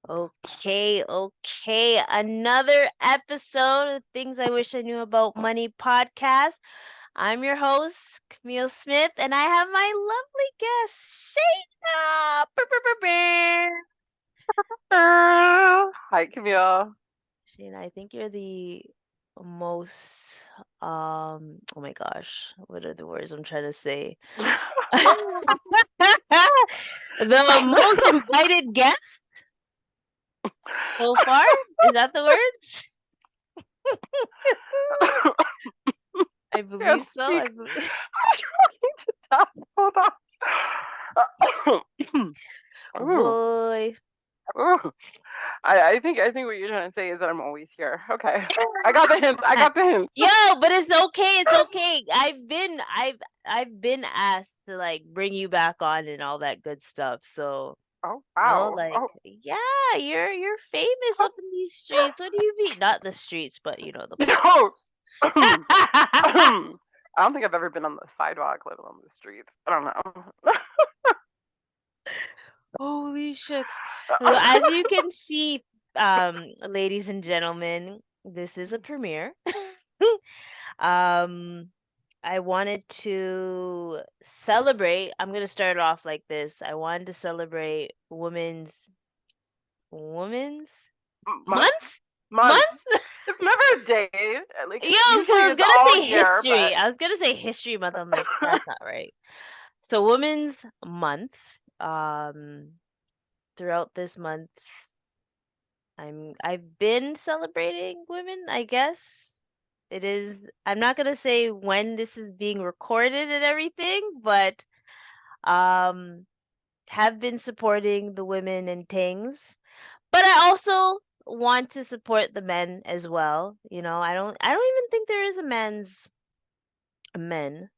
Okay, okay. Another episode of Things I Wish I Knew About Money podcast. I'm your host, Camille Smith, and I have my lovely guest, Shana. Brr, brr, brr, brr. Hi, Camille. Shana, I think you're the most, oh my gosh, what are the words I'm trying to say? The most invited guest so far? Is that the words? I Can't believe so. speak. I'm trying to talk. Hold on. Ooh, Boy. ooh. I think what you're trying to say is that I'm always here. Okay. I got the hint. I got the hint. Yo, but it's okay. It's okay. I've been asked to like bring you back on and all that good stuff. So, Oh, no, wow. like, Oh, yeah, you're famous up in these streets. What do you mean? Not the streets, but the no. place. I don't think I've ever been on the sidewalk, let alone the streets. I don't know. Holy shucks. So as you can see, ladies and gentlemen, this is a premiere. Um, I wanted to celebrate. I'm gonna start off like this. I wanted to celebrate Women's month. Month? Month. Months? It's never a day. Like, Yo, because usually I was it's gonna all say year, history. but. I was gonna say history month. I'm like, that's not right. So Women's Month. Um, Throughout this month, I've been celebrating women, I guess. It is I'm not gonna say when this is being recorded and everything, but um have been supporting the women and things. But I also want to support the men as well. I don't even think there is a men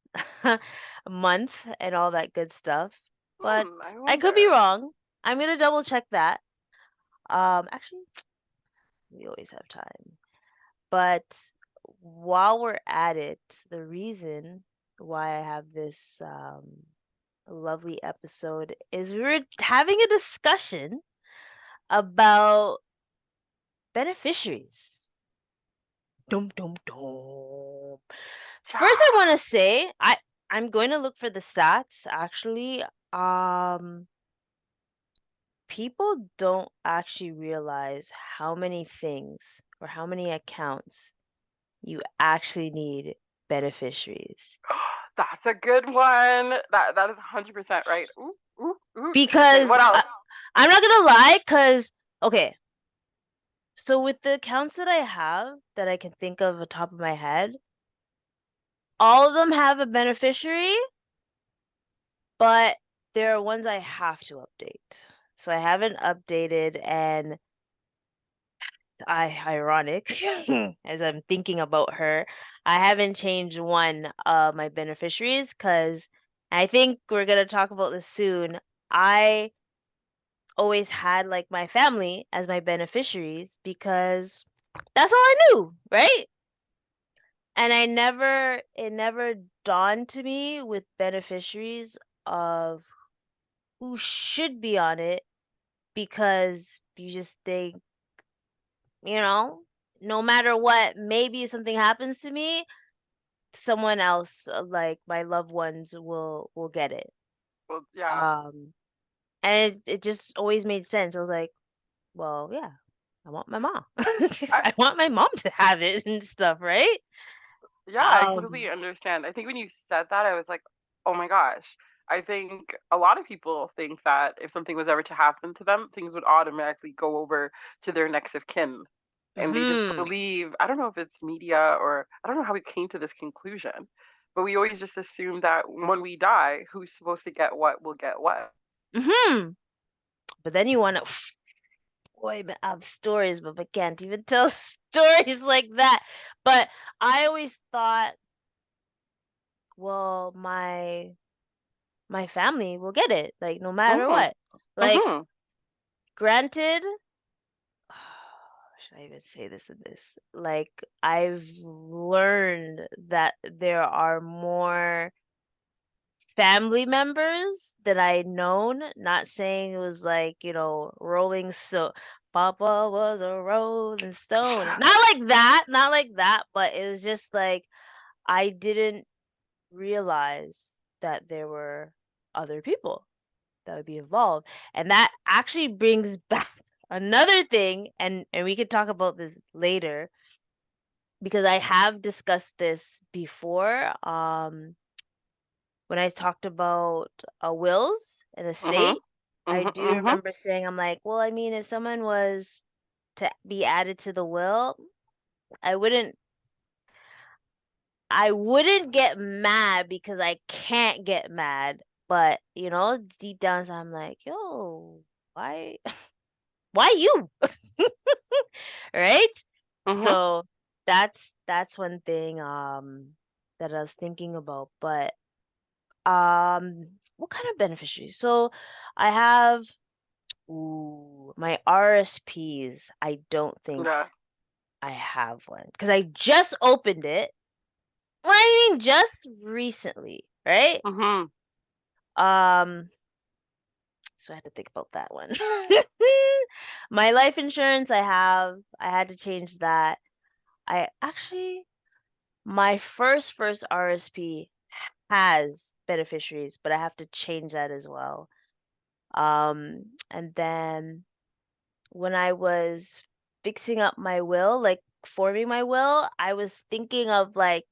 month and all that good stuff. But I I could be wonder. wrong. I'm gonna double check that. Actually, we always have time. But while we're at it, the reason why I have this lovely episode is we were having a discussion about beneficiaries. Dum dum dum. First, I want to say I'm going to look for the stats. Actually, um, people don't actually realize how many things or how many accounts you actually need beneficiaries. That's a good one. That is 100% right. Ooh, ooh, ooh. Okay, Because what else? I'm not gonna lie, because okay, so with the accounts that I have that I can think of the top of my head, all of them have a beneficiary, but there are ones I have to update. So I haven't updated, and ironic, as I'm thinking about her, I haven't changed one of my beneficiaries because I think we're gonna talk about this soon. I always had like my family as my beneficiaries because that's all I knew, right? And it never dawned to me with beneficiaries of who should be on it because you just think, you know, no matter what, maybe if something happens to me, someone else, like my loved ones, will get it. Well, yeah. Um, and it just always made sense. I was like, well, yeah, I want my mom. I, I want my mom to have it and stuff, right? yeah, I Um, completely understand. I think when you said that, I was like, oh my gosh. I think a lot of people think that if something was ever to happen to them, things would automatically go over to their next of kin. and they just Hmm. believe, I don't know if it's media or I don't know how we came to this conclusion, but we always just assume that when we die, who's supposed to get what will get what. Hmm. But then you want to, boy, I have stories, but I can't even tell stories like that. But I always thought, well, my family will get it, like no matter Mm-hmm. what. Like, Mm-hmm. granted, should I even say this in this? Like, I've learned that there are more family members that I known, not saying it was like, Rolling Stone. Papa was a Rolling Stone. Not like that, but it was just like I didn't realize that there were other people that would be involved. And that actually brings back another thing, and we could talk about this later because I have discussed this before. When I talked about wills and Mm-hmm. estate, I Mm-hmm. do Mm-hmm. remember saying, I'm like, well, I mean, if someone was to be added to the will, I wouldn't I wouldn't get mad because I can't get mad, but deep down I'm like, yo, why why you? Right? Mm-hmm. So that's one thing that I was thinking about. But what kind of beneficiaries? So I have my RSPs. I don't think Yeah. I have one because I just opened it. Well, I mean just recently, right? Mm-hmm. Um so I had to think about that one. My life insurance I had to change that. I actually my first RSP has beneficiaries, but I have to change that as well. And then when I was fixing up my will, like forming my will, I was thinking of like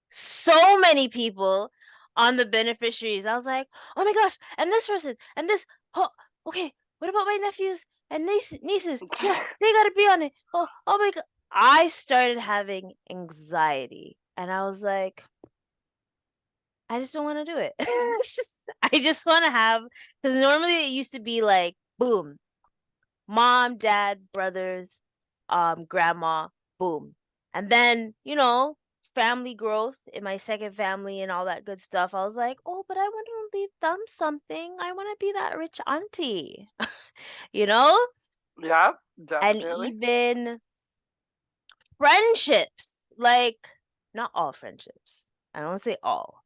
so many people on the beneficiaries. I was like, oh my gosh, and this person, and this. Oh, okay, what about my nephews and nieces? Yeah, they gotta be on it. Oh my god. I started having anxiety, and I was like, I just don't want to do it. I just want to have, because normally it used to be like, boom, mom, dad, brothers, grandma, boom. And then, family growth in my second family and all that good stuff. I was like, oh, but I want to leave them something. I want to be that rich auntie, you know? Yeah, And definitely. even friendships, like, not all friendships. I don't say all.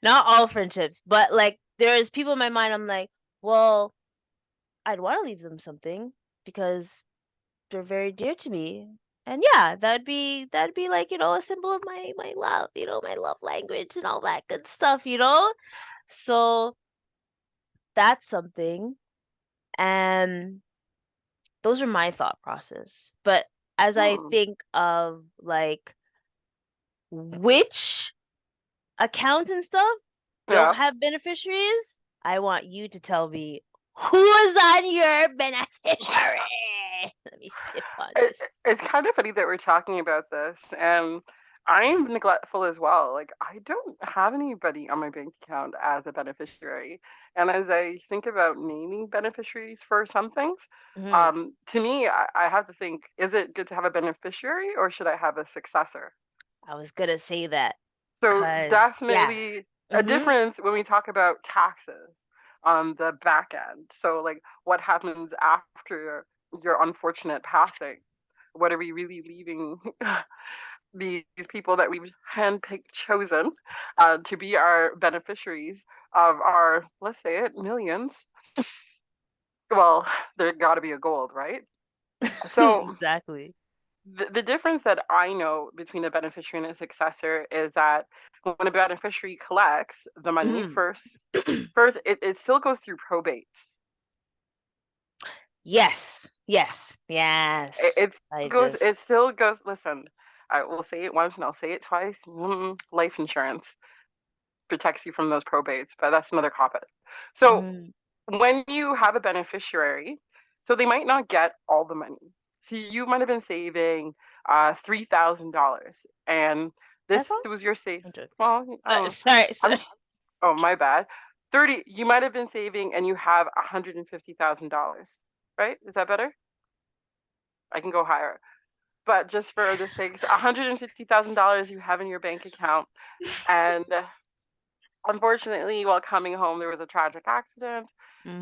Not all friendships, but like there's people in my mind I'm like, well, I'd want to leave them something because they're very dear to me. And yeah, that'd be like, a symbol of my love, my love language and all that good stuff. So that's something. And those are my thought process. But as I Hmm. think of like which accounts and stuff don't Yeah. have beneficiaries, I want you to tell me who is on your beneficiary. Let me sip on It, this. it's kind of funny that we're talking about this, and I'm neglectful as well. Like, I don't have anybody on my bank account as a beneficiary. And as I think about naming beneficiaries for some things, Hmm. to me, I have to think, is it good to have a beneficiary or should I have a successor? I was gonna say that, So cause yeah. definitely a Mhm. difference when we talk about taxes on the back end. So like what happens after your unfortunate passing? What are we really leaving these people that we've handpicked, chosen to be our beneficiaries of our, let's say it, millions? Well, there got to be a gold, right? So Exactly. the difference that I know between a beneficiary and a successor is that when a beneficiary collects the money Mhm. first it still goes through probates. Yes. Yes. It Yes. I goes, just. it still goes. Listen, I will say it once and I'll say it twice. Life insurance protects you from those probates, but that's another topic. So Mhm. when you have a beneficiary, so they might not get all the money. So you might have been saving $3,000, and this That's all? was your save. I'm joking. Well, Sorry, I'm sorry. oh my bad. 30. You might have been saving, and you have $150,000, right? Is that better? I can go higher, but just for the sakes, $150,000 you have in your bank account, and unfortunately, while coming home, there was a tragic accident.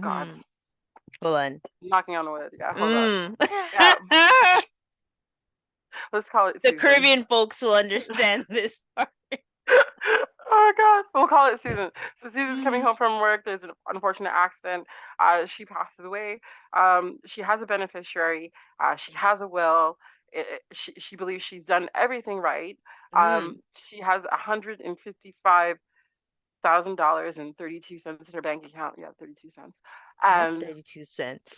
God, Mm-hmm. Hold on. knocking on wood. Yeah, hold on. Mm. Yeah, let's call it The Susan. Caribbean folks will understand this part. Oh God, we'll call it Susan. So Susan's coming Mm. home from work. There's an unfortunate accident. She passes away. She has a beneficiary. She has a will. She believes she's done everything right. Mm. She has $155,000 and 32 cents in her bank account. Yeah, 32 cents. Not And 32 cents.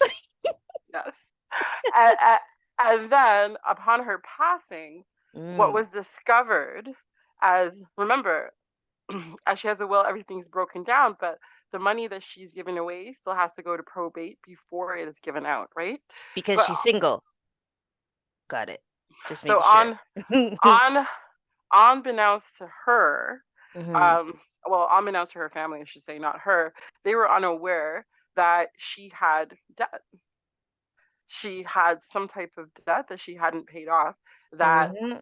yes, and, and and then upon her passing, what Mm. was discovered, as remember, as she has a will, everything's broken down, but the money that she's given away still has to go to probate before it is given out, right? Because But she's single. Got it. Just so making sure. on unbeknownst to her, Hmm. um, well, unbeknownst to her family, I should say, not her, they were unaware that she had debt. She had some type of debt that she hadn't paid off. That Hmm.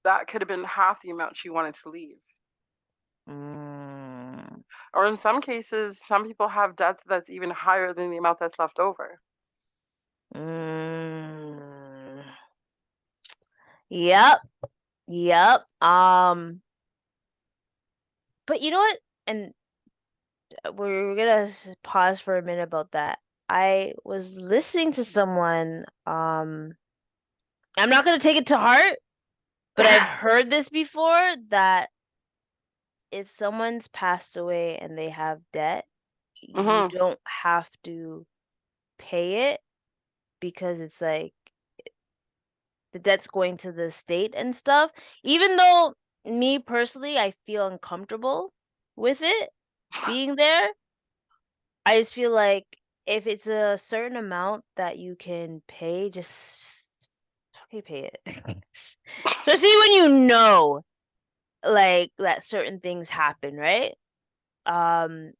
that could have been half the amount she wanted to leave. Mm. Or in some cases, some people have debts that's even higher than the amount that's left over. Mm. Yep. Yep. But you know what? And we're gonna pause for a minute about that. I was listening to someone, I'm not gonna take it to heart, but I've heard this before that if someone's passed away and they have debt, you Hmm. don't have to pay it because it's like the debt's going to the state and stuff. Even though me personally, I feel uncomfortable with it being there, I just feel like if it's a certain amount that you can pay, just okay, pay it. Especially when you know like that certain things happen, right? And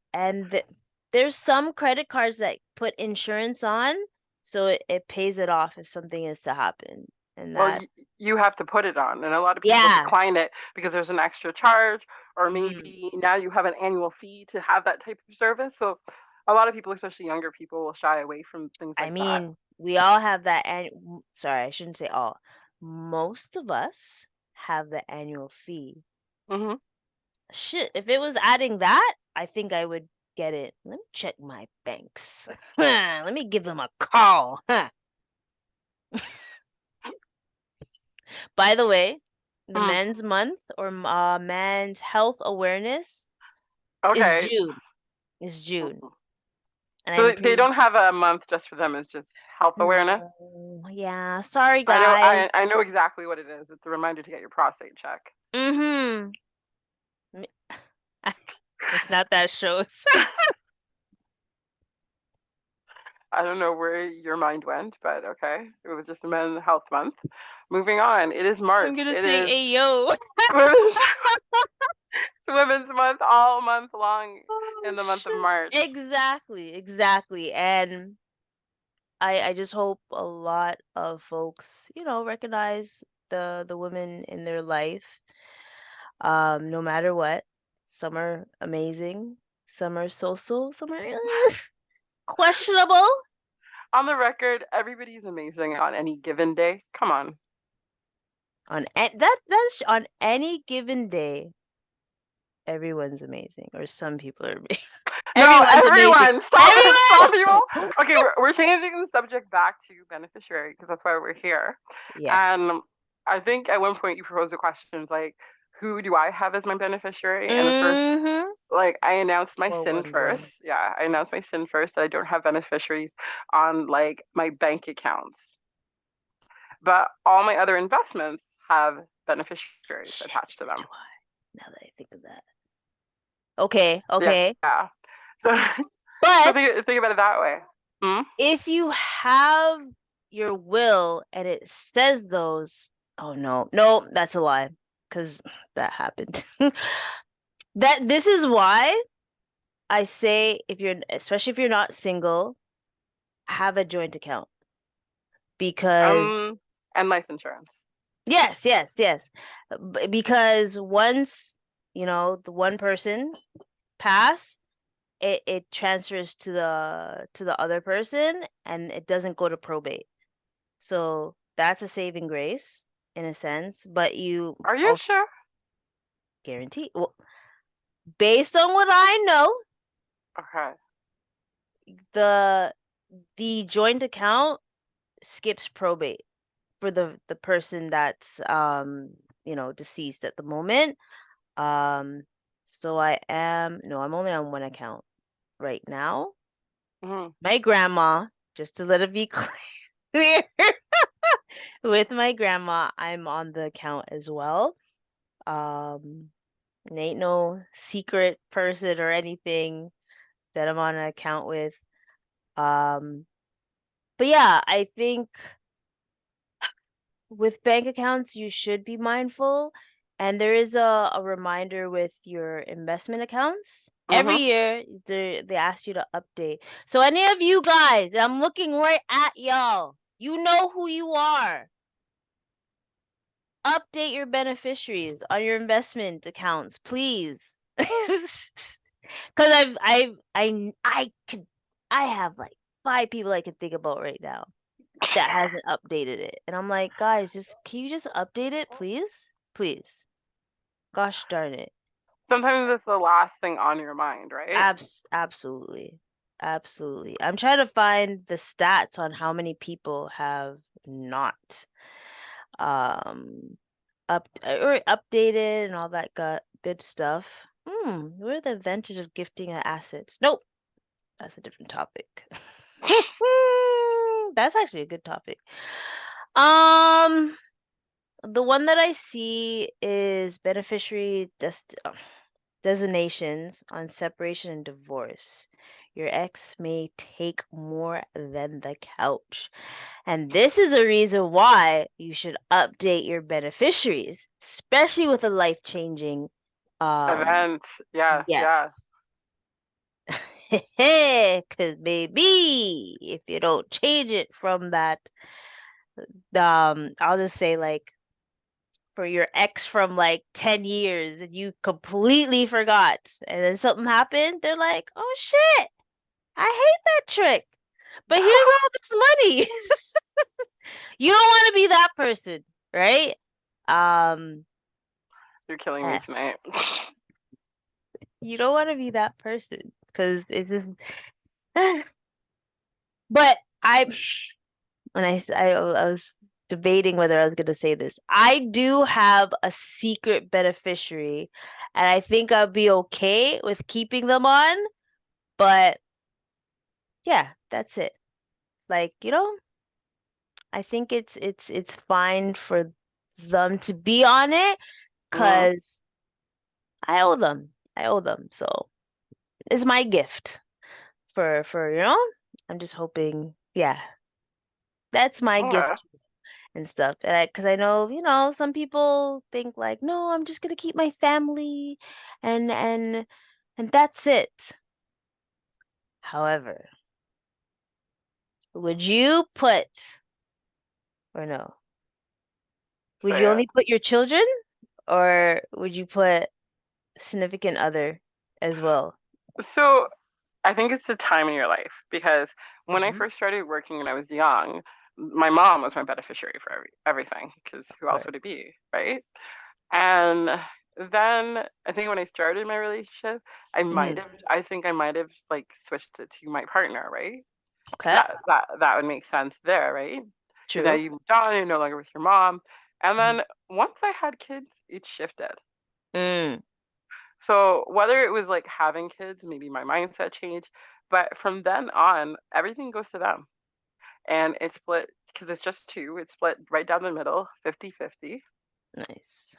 there's some credit cards that put insurance on, so it pays it off if something is to happen. And Well, that, you have to put it on, and a lot of people yeah. decline it because there's an extra charge, or Hmm. maybe now you have an annual fee to have that type of service. So, a lot of people, especially younger people, will shy away from things I like that. mean, we all have that, and sorry, I shouldn't say all. Most of us have the annual fee. Hmm. Shit, if it was adding that, I think I would get it. Let me check my banks. Let me give them a call. Huh. By the way, the Hmm. men's month or men's health awareness is Okay. June. Is June. And So I'm they pretty don't have a month just for them. It's just health awareness. no. Yeah, sorry I know. I guys. know exactly what it is. It's a reminder to get your prostate check. Mhm. It's not that shows. I don't know where your mind went, but okay. It was just a men's health month. Moving on. It is I'm March. gonna It sing is Ayo. Women's Women's Month all month long Oh in the month of shit. March. Exactly, exactly. And I just hope a lot of folks, recognize the women in their life, no matter what. Some are amazing, some are so-so, some are questionable. On the record, everybody's amazing on any given day. Come on. That's on any given day, everyone's amazing, or some people are amazing. No, Everyone's amazing. everyone. Stop it. Stop people. Everyone. Okay, we're changing the subject back to beneficiary because that's why we're here. Yes. And I think at one point you proposed a question like, who do I have as my beneficiary? And at first, Mm-hmm. like, I announced my sin 411. first. Yeah, I announced my sin first that I don't have beneficiaries on like my bank accounts. But all my other investments have beneficiaries Shit, attached to do them. I? Now that I think of that. Okay, okay. Yeah. So, so But think about it that way. Mm? if you have your will and it says those, oh no, no, that's a lie, because that happened. That this is why I say if you're, especially if you're not single, have a joint account because Um, and life insurance. yes, yes, yes. Because once, the one person pass, it transfers to the other person and it doesn't go to probate. So that's a saving grace in a sense, but you Are you also sure? guarantee, well, based on what I know, Okay. the the joint account skips probate for the person that's deceased at the moment. Um so I am no, I'm only on one account right now. Hmm. My grandma, just to let it be clear, with my grandma, I'm on the account as well. Um and ain't no secret person or anything that I'm on an account with. Um but yeah, I think with bank accounts, you should be mindful. And there is a reminder with your investment accounts. Every Hmm. year, they ask you to update. So, any of you guys, I'm looking right at y'all. You know who you are. Update your beneficiaries on your investment accounts, please. Because I have like five people I can think about right now that hasn't updated it. And I'm like, guys, just can you just update it, please? Please. Gosh darn it. Sometimes it's the last thing on your mind, right? Absolutely. Absolutely. I'm trying to find the stats on how many people have not um or updated and all that good stuff. What are the advantages of gifting assets? Nope, that's a different topic. That's actually a good topic. Um The one that I see is beneficiary designations on separation and divorce. Your ex may take more than the couch. And this is a reason why you should update your beneficiaries, especially with a life-changing Event. Yes, yeah. yes. Because baby, if you don't change it from that, I'll just say like for your ex from like 10 years and you completely forgot and then something happened, they're like, oh shit, I hate that trick. But here's all this money. You don't want to be that person, right? Um, You're killing me eh, tonight. you don't want to be that person because it's just. But I was debating whether I was gonna say this. I do have a secret beneficiary, and I think I'll be okay with keeping them on. But yeah, that's it. Like, I think it's fine for them to be on it Hmm. because I owe them. I owe them. So it's my gift for. I'm just hoping. Yeah, that's my Okay. gift and stuff. And because I know, some people think like, no, I'm just gonna keep my family and that's it. However, would you put or no? Would Say you it. only put your children or would you put significant other as well? So I think it's the time in your life because when I Hmm. first started working when I was young, my mom was my beneficiary for everything because Of who else would it course. be, right? And then I think when I started my relationship, Hmm. I think I might have like switched it to my partner, right? Because Okay. that would make sense there, right? Because now True. you moved on, you're no longer with your mom. And Hmm. then once I had kids, it shifted. Mm. So whether it was like having kids, maybe my mindset changed, but from then on, everything goes to them. And it's split because it's just two, it's split right down the middle, 50-50. Nice.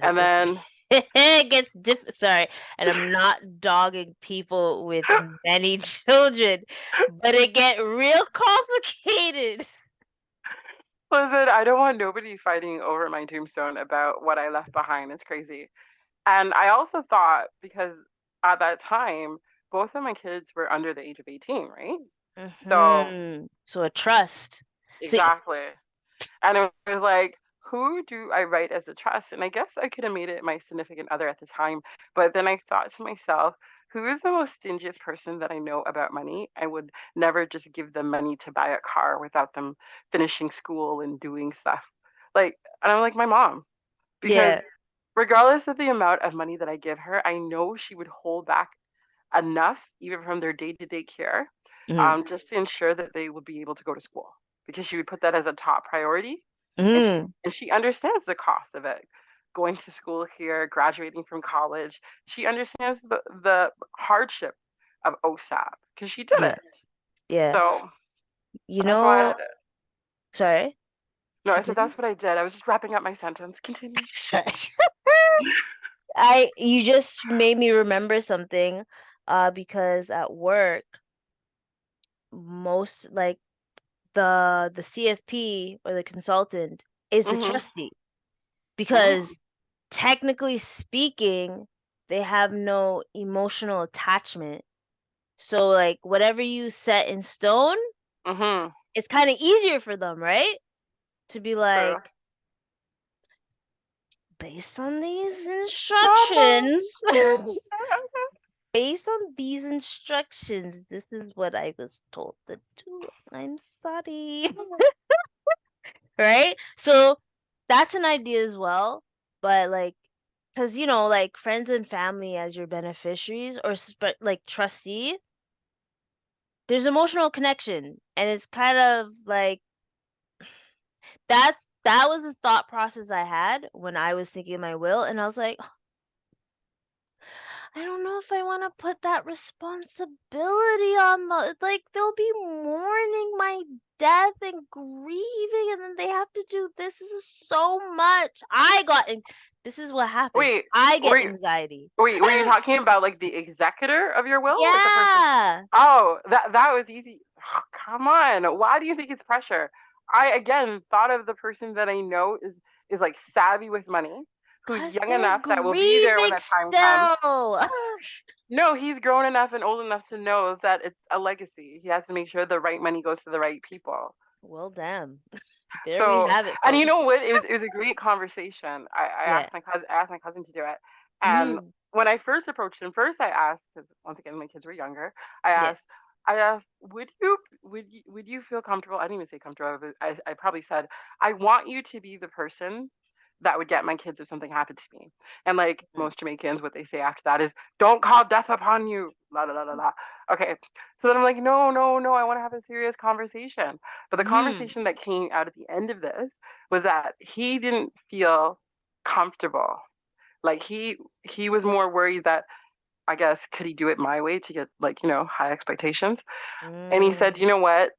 And It's then it gets sorry, and I'm not dogging people with many children, but it get real complicated. Listen, I don't want nobody fighting over my tombstone about what I left behind. It's crazy. And I also thought, because at that time, both of my kids were under the age of 18, right? So, So a trust. So exactly. And it was like, who do I write as a trust? And I guess I could have made it my significant other at the time. But then I thought to myself, who is the most stingiest person that I know about money? I would never just give them money to buy a car without them finishing school and doing stuff. Like, and I'm like, my mom, because yeah. regardless of the amount of money that I give her, I know she would hold back enough, even from their day-to-day care, Mm. just to ensure that they would be able to go to school, because she would put that as a top priority, and she Mm. and she understands the cost of it. Going to school here, graduating from college, she understands the hardship of OSAP because she did it. Yes. Yeah. So You that's why I know, did. sorry. No, I said Continue. that's what I did. I was just wrapping up my sentence. Continue. Sorry. You just made me remember something, because at work, most like the CFP or the consultant is the Mhm. trustee Mhm. because technically speaking, they have no emotional attachment. So like whatever you set in stone, Mhm. it's kind of easier for them, right? To be True. like, based on these Mama. instructions, based on these instructions, this is what I was told to do. I'm sorry. Right? So that's an idea as well. But like, because like friends and family as your beneficiaries or like trustee, there's emotional connection, and it's kind of like that was the thought process I had when I was thinking my will, and I was like, I don't know if I want to put that responsibility on the like they'll be mourning my death and grieving and then they have to do this. This is so much. This is what happens. Wait, I were get you, anxiety. were you talking about like the executor of your will, like the person? Yeah. Oh, that was easy. Come on. Why do you think it's pressure? I again thought of the person that I know is like savvy with money, who's Cause young they're enough that will be there when grieving that time comes. still. No, he's grown enough and old enough to know that it's a legacy. He has to make sure the right money goes to the right people. Well, damn. There we So, have it, and you folks. know what? It was a great conversation. I Yeah. asked my cousin to do it, and Mm. when I first approached him, first I asked, because once again my kids were younger. Yeah. I asked, would you feel comfortable? I didn't even say comfortable. But I probably said, I want you to be the person that would get my kids if something happened to me. And like Mm. most Jamaicans, what they say after that is, "Don't call death upon you." La la la la la. Okay, so then I'm like, no, no, no. I want to have a serious conversation. But the Mm. conversation that came out at the end of this was that he didn't feel comfortable. Like he was more worried that, I guess, could he do it my way to get, like, high expectations. And he said, Mm. you know what?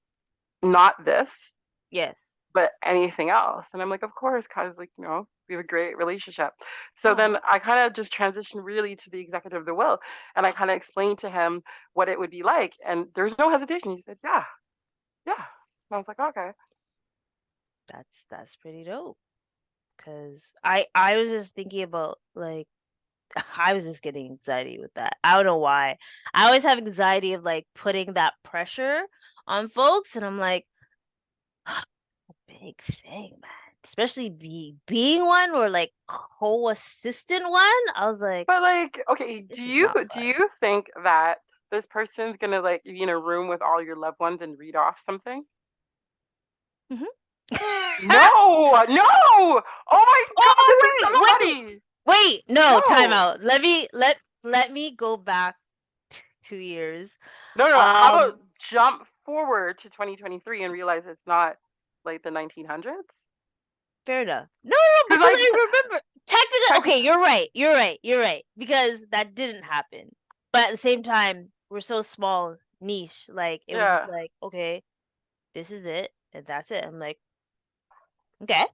Not this, Yes. but anything else. And I'm like, of course, cause like, we have a great relationship. So then Oh, I kind of just transitioned really to the executive of the will. And I kind of explained to him what it would be like. And there was no hesitation. He said, yeah, yeah. And I was like, okay. that's pretty dope. Cause I was just thinking about like I was just getting anxiety with that. I don't know why. I always have anxiety of like putting that pressure on folks, and I'm like, big thing, man. Especially being one or like co-assistant one. I was like, But like, okay, do this is you not do fun. you think that this person's gonna like be in a room with all your loved ones and read off something? Hmm. No, no. Oh my God, this is Oh wait, naughty. wait. No, time No, out. Let me go back 2 years. no, no. How about Um, jump forward to 2023 and realize it's not like the 1900s? Fair enough. No, no, Because because like, I remember technically. tech, Okay, you're right. You're right. You're right. Because that didn't happen. But at the same time, we're so small, niche. Like it was just yeah, like, okay, this is it, and that's it. I'm like, okay,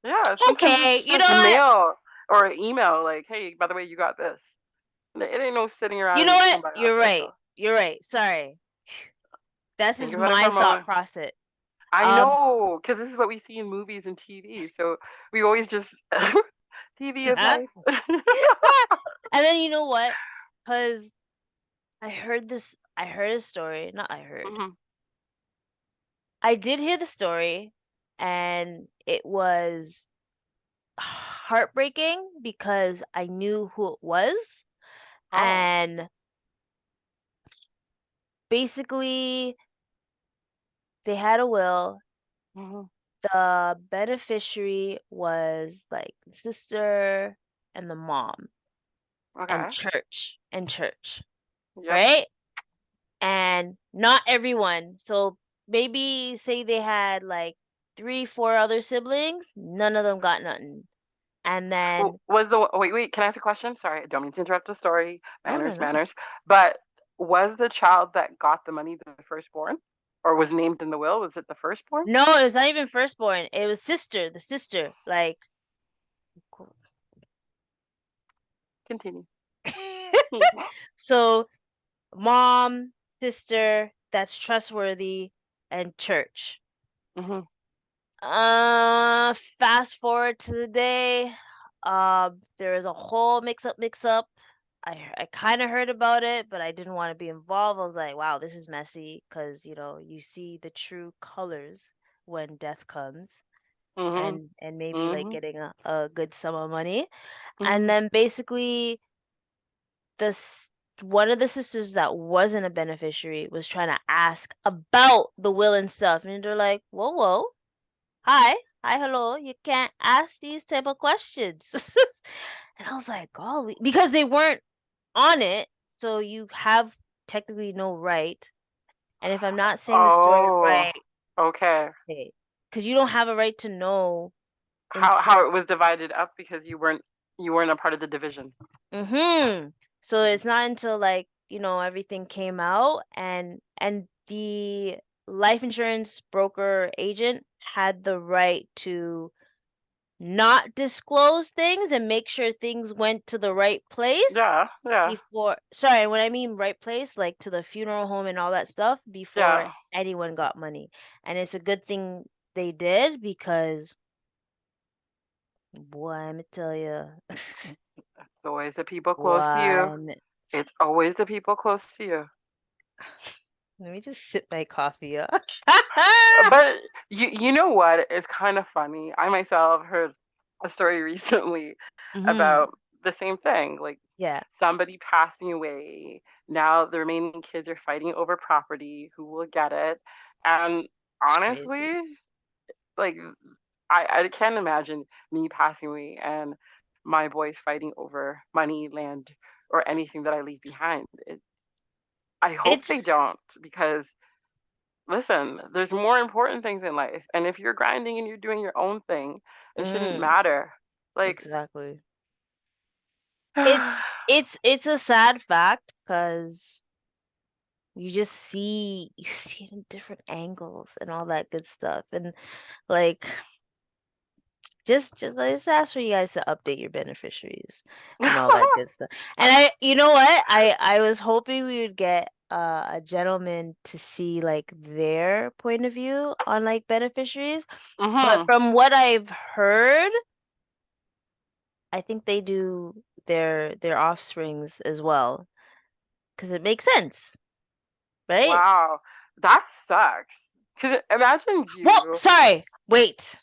yeah. Sometimes it's okay. just You know a what? mail or an email, like, hey, by the way, you got this. It ain't no sitting around You know and what? somebody else You're right. cycle. You're right. Sorry. That's Think just about it for my a thought moment. process. I Um, know, because this is what we see in movies and TV. So we always just TV is and life. then you know what? Because I heard a story, not I heard. Hmm. I did hear the story, and it was heartbreaking because I knew who it was, Oh. and basically they had a will. Hmm. The beneficiary was like the sister and the mom Okay. and church, Yep. right? And not everyone. So maybe say they had like three, four other siblings, none of them got nothing. And then Was the wait? Can I ask a question? Sorry, I don't mean to interrupt the story. no, no, Manners, no. manners. But was the child that got the money the firstborn, or was named in the will? Was it the firstborn? No, it was not even firstborn. It was sister, the sister. Like Continue. Hmm. so mom, sister, that's trustworthy, and church. Hmm. Fast forward to the day. There is a whole mix up. I kind of heard about it, but I didn't want to be involved. I was like, wow, this is messy because, you see the true colors when death comes Hmm. and maybe like Hmm. getting a good sum of money. And Hmm. then basically this one of the sisters that wasn't a beneficiary was trying to ask about the will and stuff, and they're like, whoa, whoa, hi, hi, hello, you can't ask these type of questions. And I was like, golly, because they weren't on it, so you have technically no right. And if I'm not saying the story Oh, right, okay. because you don't have a right to know How until it was divided up because you weren't a part of the division. mm-hmm. So Mhm. it's not until like, everything came out and the life insurance broker agent had the right to not disclose things and make sure things went to the right place Yeah, yeah, before, sorry, when I mean right place, like to the funeral home and all that stuff before yeah. anyone got money. And it's a good thing they did because boy, I'm gonna tell you, It's always the people close to you. one. It's always the people close to you. Let me just sip my coffee up. But you know what is kind of funny? I myself heard a story recently Hmm. about the same thing, like Yeah, somebody passing away. Now the remaining kids are fighting over property, who will get it. And it's crazy. honestly, like I can't imagine me passing away and my boys fighting over money, land, or anything that I leave behind. I hope they It's don't, because listen, there's more important things in life. And if you're grinding and you're doing your own thing, it shouldn't mm, matter. Like, exactly. It's a sad fact because you see it in different angles and all that good stuff. And like just I just ask for you guys to update your beneficiaries and all that good stuff. And you know what? I was hoping we would get a gentleman to see like their point of view on like beneficiaries. But hmm. from what I've heard, I think they do their offsprings as well because it makes sense, right? Wow, that sucks. Because imagine Well, you. sorry, wait.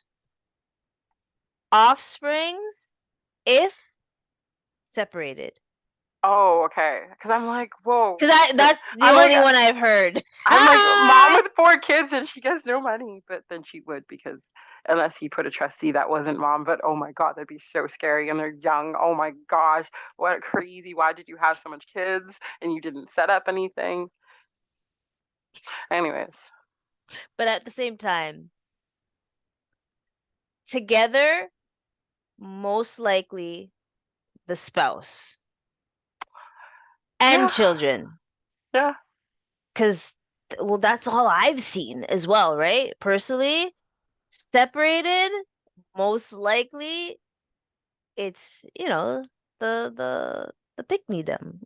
Offsprings if separated. Oh, okay. Because I'm like, whoa. Because that's the I'm like, only one I've heard. I'm like, mom with four kids and she gets no money, but then she would, because unless he put a trustee that wasn't mom. But oh my God, that'd be so scary. And they're young. Oh my gosh, what crazy. Why did you have so much kids and you didn't set up anything? Anyways, But at the same time, together, most likely the spouse and yeah, children. yeah. Because, well, that's all I've seen as well, right? Personally, separated, most likely it's, the pick me them.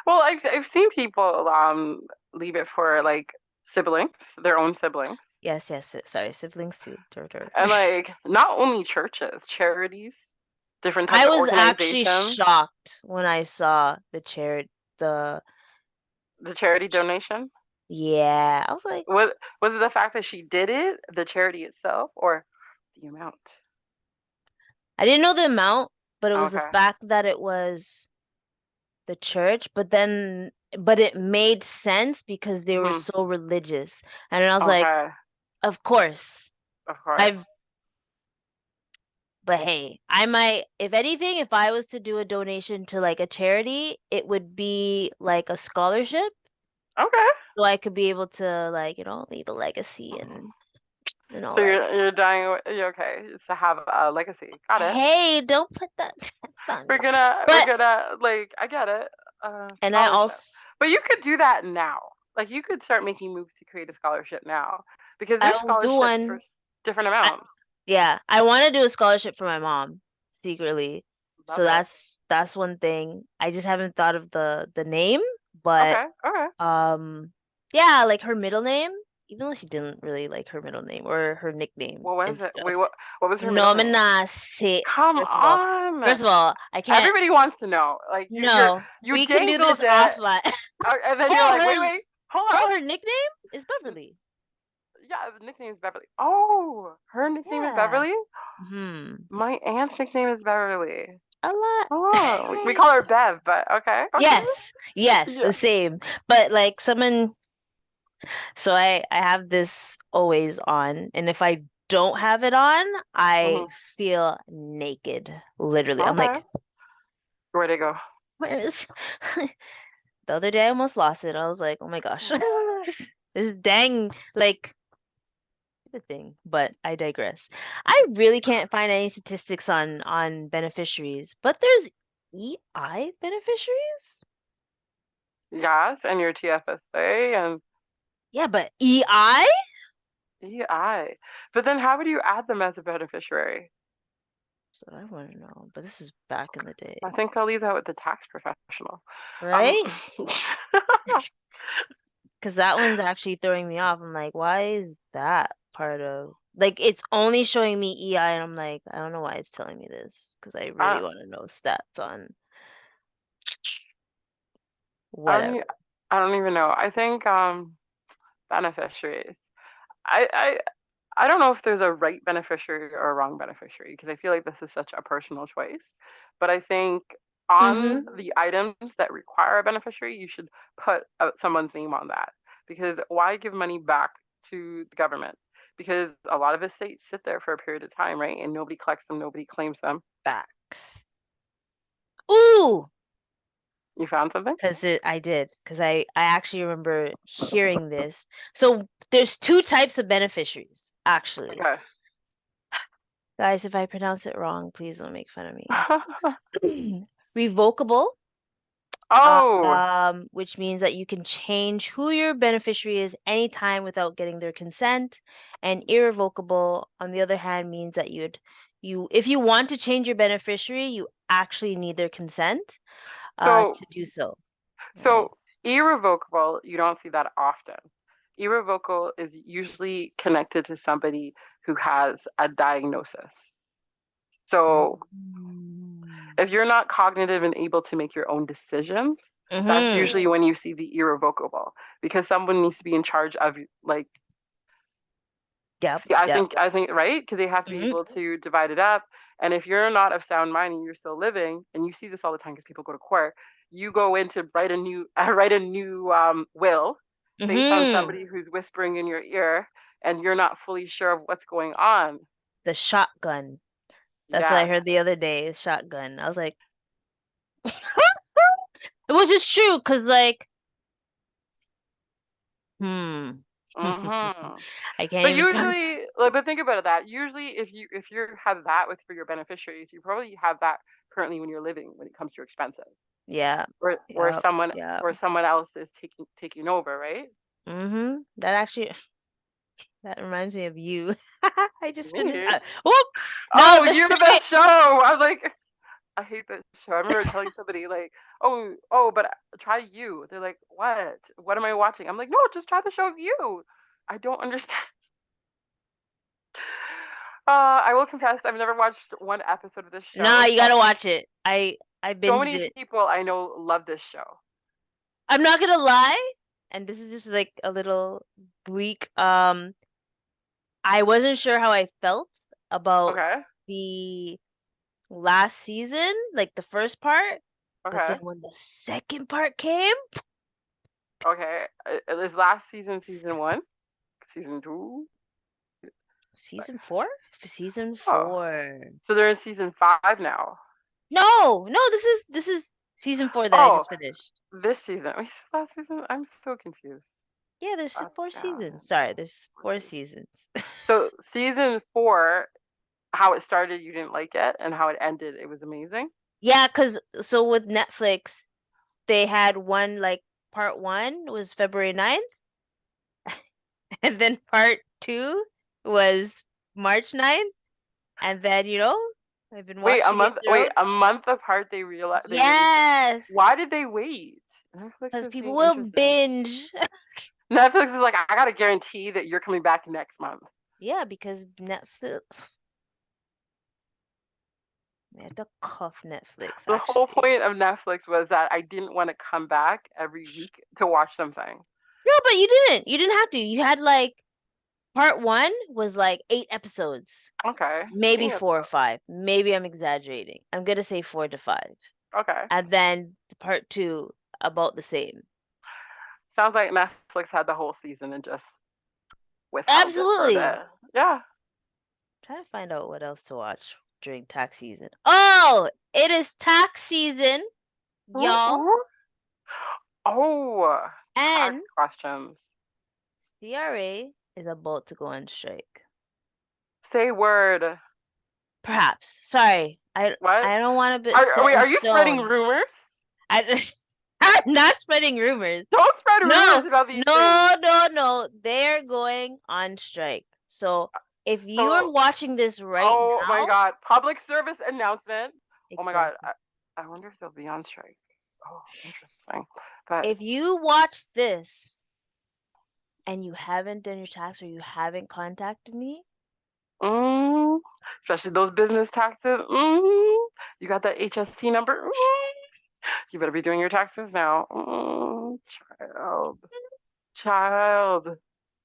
Well, I've seen people leave it for like siblings, their own siblings. Yes, yes. Sorry, siblings too. And like not only churches, charities, different types I of was actually organizations, shocked when I saw the the charity donation. yeah. I was like, Was it the fact that she did it, the charity itself, or the amount? I didn't know the amount, but it was the Okay. fact that it was the church, but it made sense because they were Hmm. so religious. And I was like, Okay. of course. Of I've course. But hey, I might, if anything, if I was to do a donation to like a charity, it would be like a scholarship, Okay. so I could be able to like, leave a legacy and all So that. you're dying. You're okay. Just to have a legacy. Got it. Hey, don't put that on We're me. gonna we're But gonna like I get it. and I Scholarship. also But you could do that now. Like you could start making moves to create a scholarship now because I there's will do scholarships for one. different I, amounts. yeah, I want to do a scholarship for my mom secretly. So Love it. that's one thing. I just haven't thought of the name, but Okay. Okay. Um, yeah, like her middle name, even though she didn't really like her middle name or her nickname What was and it? stuff. Wait, what was her No, middle I'm name? not say Come first of all, on. first of all, I can't. Everybody wants to know. Like No, you we can do this dangled it, offline. and then you're Oh, like, wait, hold her nickname is on. Beverly. Yeah, the nickname is Beverly. Oh, her nickname is Yeah. Beverly. Hmm. My aunt's nickname is Beverly. A lot. Oh, we call her Bev, but okay, okay. Yes, yes, Yeah. the same. But like someone, so I have this always on, and if I don't have it on, I Hmm. feel naked. Literally. I'm Okay. like, Where'd it go? where is the other day I almost lost it. I was like, oh my gosh. This dang like the thing, but I digress. I really can't find any statistics on beneficiaries, but there's EI beneficiaries? Yes, and your TFSA and Yeah, but EI? EI. But then how would you add them as a beneficiary? So I want to know, but this is back in the I day, think I'll leave that with the tax professional. Um, right? Because that one's actually throwing me off. I'm like, why is that part of like it's only showing me EI and I'm like, I don't know why it's telling me this because I really I, want to know stats on I don't whatever. e- I don't even know. I think beneficiaries. I I don't know if there's a right beneficiary or a wrong beneficiary because I feel like this is such a personal choice. But I think Mm-hmm. on the items that require a beneficiary, you should put someone's name on that. Because why give money back to the government? Because a lot of estates sit there for a period of time, right? And nobody collects them, nobody claims them. Facts. Ooh, You found something? because I did because I actually remember hearing this. So there's two types of beneficiaries, actually. Okay. Guys, if I pronounce it wrong, please don't make fun of me. Revocable, Oh, which means that you can change who your beneficiary is anytime without getting their consent. And irrevocable, on the other hand, means that if you want to change your beneficiary, you actually need their consent so to do so. so Right. irrevocable, you don't see that often. Irrevocable is usually connected to somebody who has a diagnosis. So Mm. if you're not cognitive and able to make your own decisions, that's Mm-hmm. usually when you see the irrevocable because someone needs to be in charge of like Yep. see, I Yep. think I think right because they have to be Mm-hmm. able to divide it up. And if you're not of sound mind and you're still living, and you see this all the time because people go to court, you go in to write a new write a new will based on Mm-hmm. somebody who's whispering in your ear, and you're not fully sure of what's going on. The shotgun. That's what I Yes. heard the other day, is shotgun. I was like, which is true, because like, hmm. Hmm. I can't But even tell. usually, like, but think about that. Usually, if you have that with for your beneficiaries, you probably have that currently when you're living when it comes to your expenses, Yeah. or Yep. someone Yep. or someone else is taking over, right? Mm-hmm. That actually that reminds me of you. I just finished. Me? Whoop! No, Oh, the you're the straight. show. I was like, I hate this show. I remember telling somebody like, but try you. They're like, what? What am I watching? I'm like, no, just try the show You. I don't understand. I will confess, I've never watched one episode of this Nah, show, you but gotta watch it. I so binged many it. people I know love this show. I'm not gonna lie, and this is just like a little bleak. I wasn't sure how I felt about Okay, the last season, like the first part, but then okay, when the second part came, okay. Is last season season one, season two? Like, season four? Season oh, 4. so they're in season five now. No, no, this is season 4 that I Oh, just finished. this season. Wait, last season? I'm so confused. Yeah, there's Up, 4 seasons. down, Sorry, there's four 4 seasons. So season four, how it started, you didn't like it, and how it ended, it was amazing. Yeah, cause so with Netflix, they had one like part 1 was February 9th, and then part 2 was March 9th, and then I've been watching it Wait, throughout. a month apart they released it. Yes, Why did they wait? Netflix because is people being will interesting. binge. Netflix is like, I gotta guarantee that you're coming back next month. Yeah, because Netflix, I had to cuff Netflix The whole actually. point of Netflix was that I didn't want to come back every week to watch something. No, but you didn't. You didn't have to. You had like part 1 was like 8 episodes, Okay. maybe Yeah, 4 or 5. Maybe I'm exaggerating. I'm gonna say 4 to 5. okay. And then part 2 about the same. Sounds like Netflix had the whole season and just withheld it for a Absolutely. bit. Yeah. Trying to find out what else to watch during tax season. Oh, it is tax season, y'all. Ooh. Oh, tax And questions. CRA is about to go on strike. Say word. Perhaps. Sorry. I What? I don't want to be set Wait, in are you spreading stone. rumors? I I'm not spreading rumors. Don't spread No, rumors about these things. no, no, no. They're going on strike. So if you are So, watching this right oh my now, God, public service announcement. Oh my God, exactly. I wonder if they'll be on strike. Oh, interesting. But If you watch this and you haven't done your tax or you haven't contacted me, mm, especially those business taxes. You got that HST number. You better be doing your taxes now. Child, child.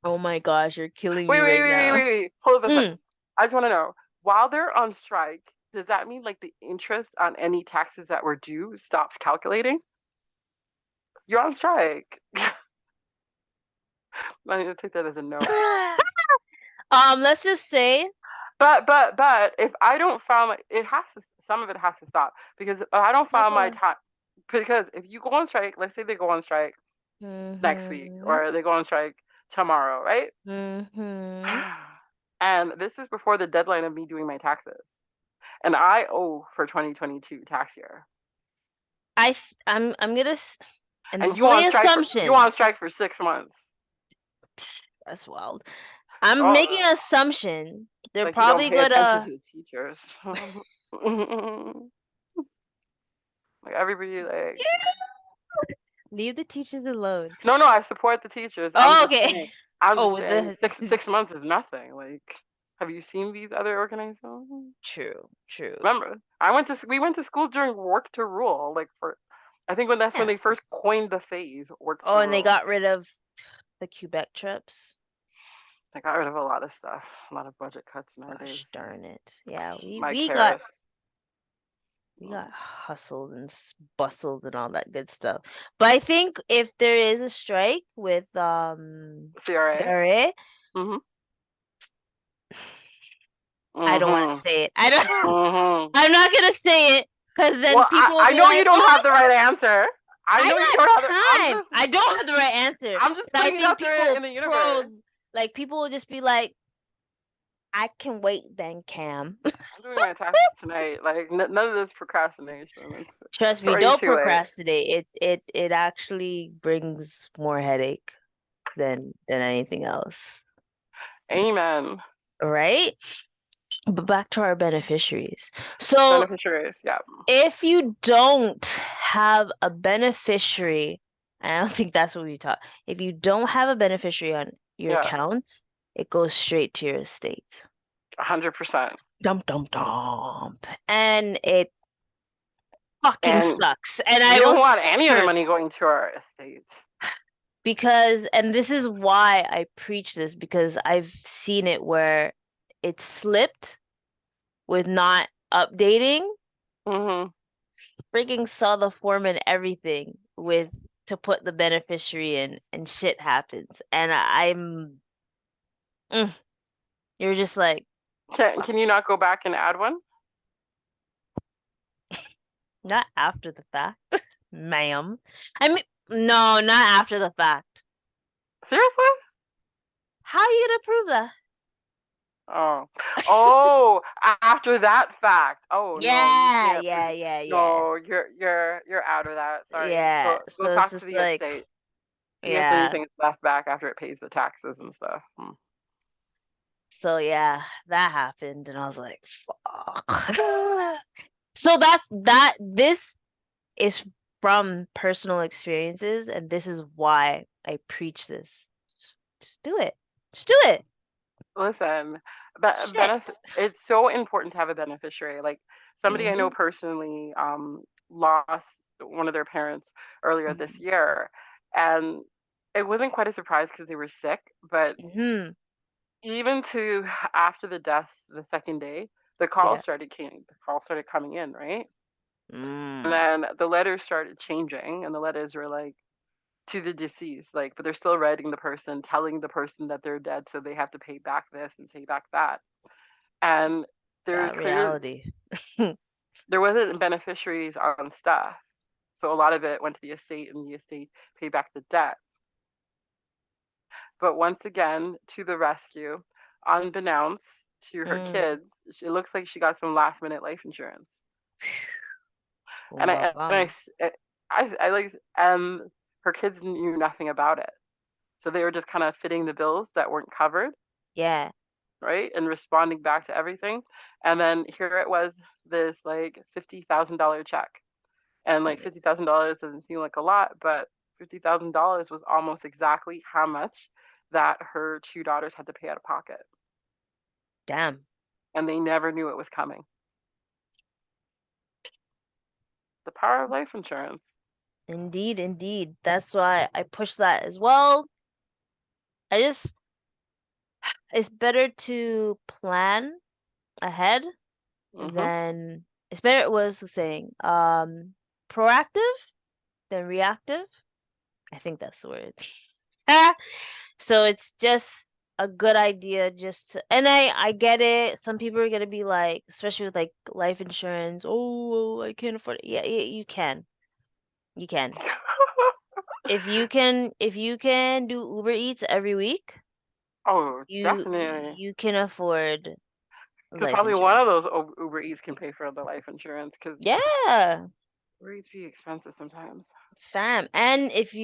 oh my gosh, you're killing me right now. Wait. Hold up a Mm, second. I just want to know, while they're on strike, does that mean like the interest on any taxes that were due stops calculating? You're on strike. I'm gonna take that as a no. let's just say, But if I don't file my, it has to, some of it has to stop because if I don't stop file my what? tax, because if you go on strike, let's say they go on strike next week Mm-hmm. or they go on strike tomorrow, right? Mm-hmm. And this is before the deadline of me doing my taxes. And I owe for 2022 tax year. I'm gonna and this And is only you assumption. on strike for 6 months. That's wild. I'm making Oh, an assumption. They're like you don't probably pay attention gonna to the teachers. Like everybody like leave the teachers alone. no, I support the teachers. I'm Oh, just okay. saying. I'm Oh, just with saying the 6 months is nothing. Like, have you seen these other organizations? true, true. Remember, we went to school during work to rule. Like for, I think that's when Yeah. they first coined the phrase work to Oh, and they rule. got rid of the Quebec trips. They got rid of a lot of stuff, a lot of budget cuts nowadays. Gosh darn it. Yeah, we Mike we got Harris, we got hustled and bustled and all that good stuff. But I think if there is a strike with CRA. CRA, Mm-hmm. I don't want to Mm-hmm. say it. I don't. Mm-hmm. I'm not gonna say it because then Well, people will I be know you like, don't "Oh, have the right answer. I I know you don't have the. got time." I don't have the right answer. I'm just I putting it think out there people in the universe. probe, like people will just be like, "I can wait then, Cam." I'm doing my taxes tonight. Like none of this procrastination. Trust It's me, already don't too late. procrastinate. It actually brings more headache than anything else. Amen. Right? But back to our beneficiaries. So Beneficiaries. Yeah. if you don't have a beneficiary, and I don't think that's what we taught. If you don't have a beneficiary on your Yeah. accounts, it goes straight to your estate. 100%. Dum dum dum. And it fucking And sucks. And we I don't was want any of the cursed money going to our estate. because, and this is why I preach this, because I've seen it where it slipped with not updating. Hmm. Freaking saw the form and everything with to put the beneficiary in, and shit happens. And I'm, mm, you're just like, fuck. Can you not go back and add one? Not after the fact, ma'am. I mean, no, not after the fact. Seriously? How are you gonna prove that? Oh, oh, after that fact. Oh no, you Yeah, can't yeah, prove. yeah, yeah, No, you're out of that. Sorry. yeah. Go So it's talk to just the like, estate. See if yeah. anything's left back after it pays the taxes and stuff. Hmm. So yeah, that happened, and I was like, fuck. So that's that. This is from personal experiences, and this is why I preach this. Just do it. Just do it. Listen, Shit. it's so important to have a beneficiary. Like somebody I know Mhm. personally lost one of their parents earlier this Mhm. year, and it wasn't quite a surprise because they were sick, but Mhm. even to after the death, the second day, Yeah. the calls started coming in, right? And Mm. then the letters started changing, and the letters were like to the deceased, like, but they're still writing the person, telling the person that they're dead, so they have to pay back this and pay back that. And there That clear reality. there wasn't beneficiaries on stuff. So a lot of it went to the estate and the estate paid back the debt. But once again, to the rescue, unbeknownst to her Mm. kids, it looks like she got some last minute life insurance. And I, and Welcome. I like, and her kids knew nothing about it. So they were just kind of fitting the bills that weren't covered, Yeah. right? And responding back to everything. And then here it was, this like $50,000 check. And like Nice. $50,000 doesn't seem like a lot, but $50,000 was almost exactly how much that her two daughters had to pay out of pocket. Damn. And they never knew it was coming. The power of life insurance. Indeed, indeed. That's why I push that as well. I just, it's better to plan ahead Hmm. than, it's better, it was saying, proactive than reactive. I think that's the word. So it's just a good idea just to, and I get it. Some people are gonna be like, especially with like life insurance, oh, I can't afford it. Yeah, you can. You can. If you can do Uber Eats every week, Oh, you definitely. you can afford Because life probably one of those insurance. Uber Eats can pay for the life insurance. Because Yeah, Uber Eats be expensive sometimes. fam. And if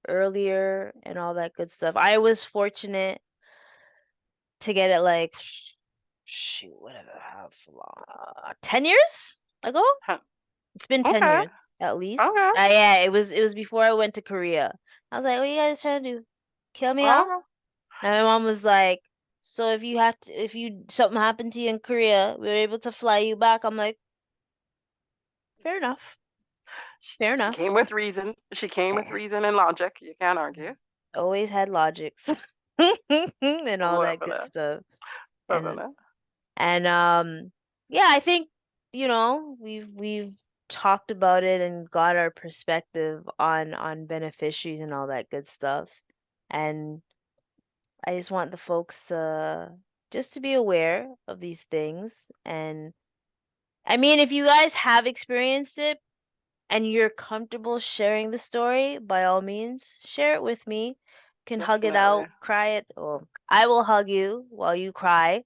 earlier and all that good stuff. I was fortunate to get it like, shoot, whatever, how long? 10 years ago? Huh. It's been 10 Okay. years at least. Okay. Yeah, it was before I went to Korea. I was like, what you guys trying to do? Kill me off? Okay. And my mom was like, so if you something happened to you in Korea, we were able to fly you back. I'm like, fair enough. Fair She enough. came with reason. She came with Eh, reason and logic. You can't argue. always had logics and all that Loving good it. stuff. Loving And it. and yeah, I think we've talked about it and got our perspective on beneficiaries and all that good stuff. And I just want the folks to just to be aware of these things. And I mean, if you guys have experienced it and you're comfortable sharing the story, by all means, share it with me. Can hug it Definitely. out, cry it. Well, I will hug you while you cry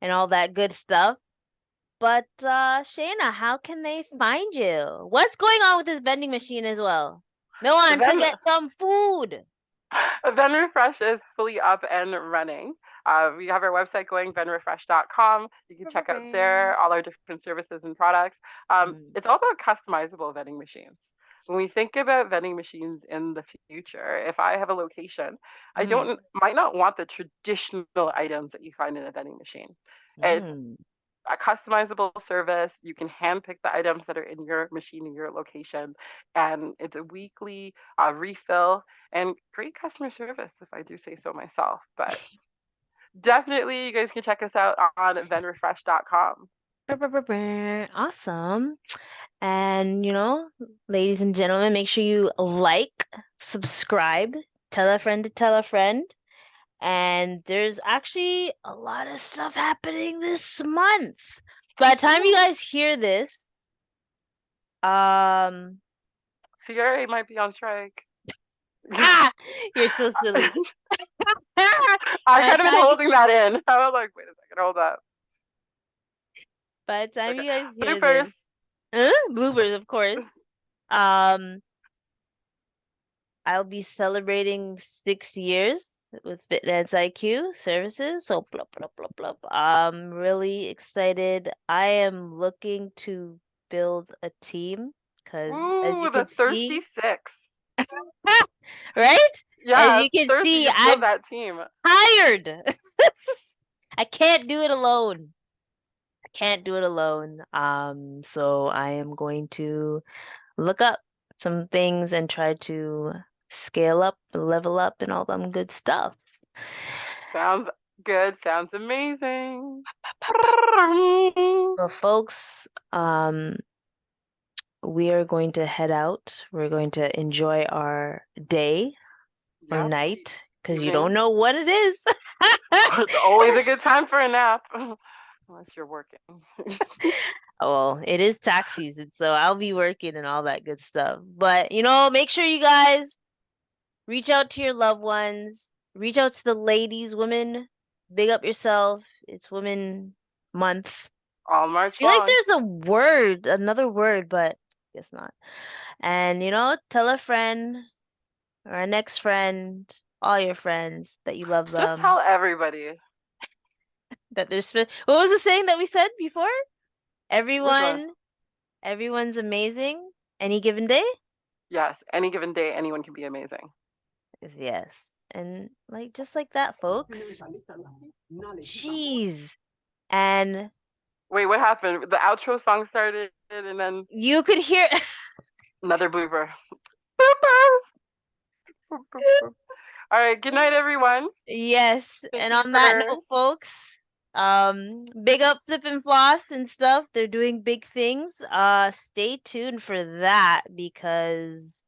and all that good stuff. But Shayna, how can they find you? What's going on with this vending machine as well? Me want to Then get some food. Vend Refresh is fully up and running. We have our website going, vendrefresh.com. You can check out there all our different services and products. Mm. It's all about customizable vending machines. when we think about vending machines in the future, if I have a location, I Mm, don't might not want the traditional items that you find in a vending machine. It's mm. a customizable service. You can handpick the items that are in your machine in your location, and it's a weekly refill and great customer service, if I do say so myself. But definitely, you guys can check us out on vendrefresh.com. Awesome. And, ladies and gentlemen, make sure you like, subscribe, tell a friend to tell a friend. And there's actually a lot of stuff happening this month. By the time you Ooh, guys hear this, um, CRA might be on strike. ah, you're so silly. I By kind the of been time, holding that in. I was like, wait a second, hold up. by the time Okay. you guys hear this, Bloopers. bloopers, of course. Um, I'll be celebrating 6 years with Fitness IQ services. So blah blah blah blah. I'm really excited. I am looking to build a team because, as you Ooh, the can thirsty see, six. right? As Yeah, you can thirsty. see, You build I'm that team. tired. I can't do it alone. I can't do it alone. So I am going to look up some things and try to scale up, level up, and all them good stuff. Sounds good. Sounds amazing. Well, folks, we are going to head out. We're going to enjoy our day or Yep. night because you don't Evening. know what it is. It's always a good time for a nap. Unless you're working. Well, it is tax season, so I'll be working and all that good stuff. But, make sure you guys reach out to your loved ones, reach out to the ladies, women, big up yourself. It's Women Month. All I March feel like long. there's another word, but guess not. And tell a friend or a next friend, all your friends that you love Just them, tell everybody. that what was the saying that we said before? Which one? Everyone, everyone's amazing. Any given day? Yes. Any given day, anyone can be amazing. Yes. And like just like that, folks. Jeez. And Wait, what happened? The outro song started and then you could hear another blooper. Bloopers! Boop, boop, boop. All right. Good night, everyone. yes. Thank And you on that for note, folks, big up Flip and Floss and stuff. They're doing big things. Stay tuned for that because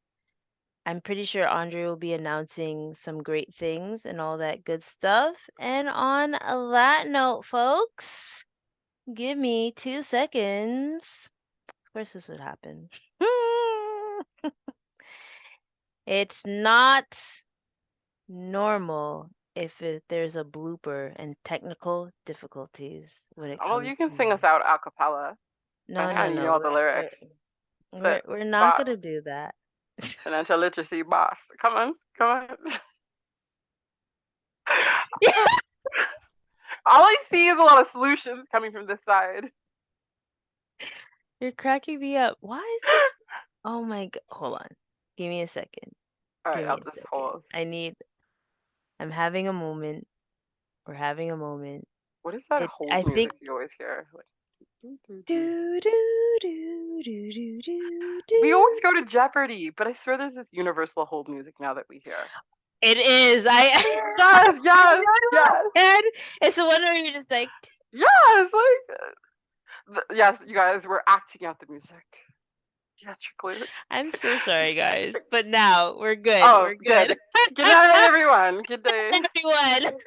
I'm pretty sure Andre will be announcing some great things and all that good stuff. And on that note, folks, give me 2 seconds. Of course, this would happen. It's not normal if there's a blooper and technical difficulties when it well, you comes can to. sing us out a cappella. No, no, And you no. know all the We're lyrics. we're Flip, we're not flop, gonna do that. financial literacy, boss. Come on, come on. All I see is a lot of solutions coming from this side. You're cracking me up. Why is this? Oh my God. Hold on. Give me a second. All right, Give I'll me a just second. hold. I'm having a moment. We're having a moment. What is that I hold think. music you always hear? Like, doo, doo, doo. Do do do do do do We do. always go to Jeopardy, but I swear there's this universal hold music now that we hear. It is. I. Yes, I yes, know in yes, my head. It's the one where you're just like. yes. Like, yes, you guys, we're acting out the music theatrically. I'm so sorry, guys. But now we're good. Oh, We're good. good. Good night, everyone. Good day. Everyone.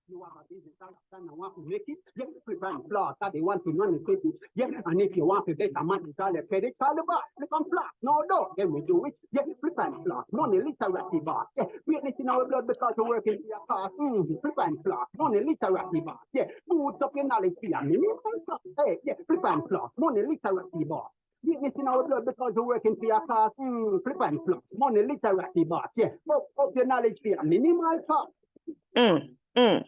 You have a business and want to make it, yeah, prevent flaws that they want to run the business, yeah, and if you want to get a money, it's all the credit, all the boss, flip and flop, no, then we do it, yeah, flip and flop, money literacy boss, yeah, greatness in our blood because we're working for your cause, flip and flop, money literacy boss, yeah, boots up your knowledge for your minimum, hey, yeah, flip and flop, money literacy boss. Greatness in our blood because we're working for your cause, flip and flop, money literacy boss, yeah, up your knowledge for your minimal cost. Mm, mm.